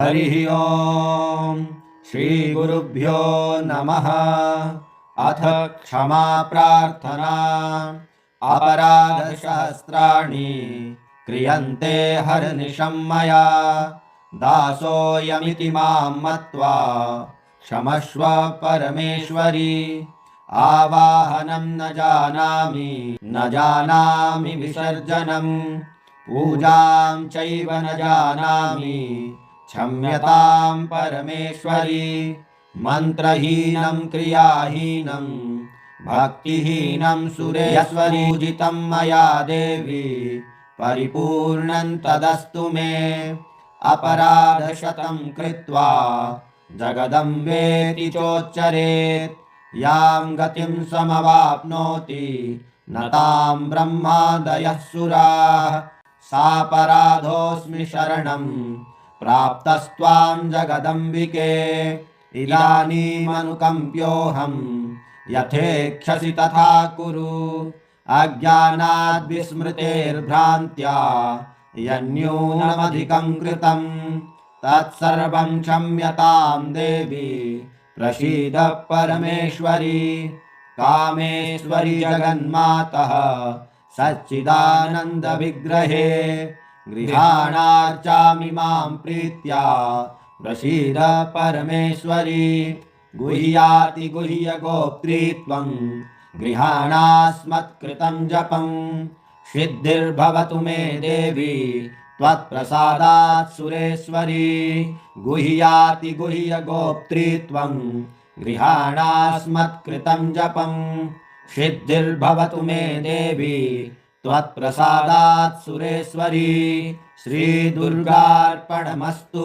हरिः ओम् श्रीगुरुभ्यो नमः। अथ क्षमा प्रार्थना। अपराधसहस्राणि क्रियन्ते हरनिशं मया, दासोऽयमिति मां मत्वा क्षमस्व परमेश्वरी। आवाहनं न जानामि विसर्जनं, पूजां चैव न जानामि क्षम्यतां परमेश्वरी। मन्त्रहीनं क्रियाहीनं भक्तिहीनं सुरेश्वरी। पूजितं मया देवी परिपूर्णं तदस्तु मे। अपराधशतं कृत्वा जगदम्बेति चोच्चरेत्, यां गतिं समवाप्नोति न तां ब्रह्मादयः सुराः। सापराधोऽस्मि शरणं प्राप्तस्त्वां जगदम्बिके। इदानीमनुकम्प्योऽहं यथेच्छसि तथा कुरु। अज्ञानाद्विस्मृतेर्भ्रान्त्या यन्न्यूनमधिकं कृतं, तत्सर्वं क्षम्यतां देवी प्रसीद परमेश्वरी। कामेश्वरी जगन्मातः सच्चिदानन्दविग्रहे, गृहाणार्चामि मां प्रीत्या प्रसीद परमेश्वरी। गुह्यातिगुह्यगोप्त्री त्वं गृहाणास्मत्कृतं जपं, सिद्धिर्भवतु मे देवी त्वत्प्रसादात् सुरेश्वरी। गुह्यातिगुह्यगोप्त्री त्वं गृहाणास्मत्कृतं जपं, सिद्धिर्भवतु मे देवी त्वत्प्रसादात् सुरेश्वरी। श्रीदुर्गार्पणमस्तु।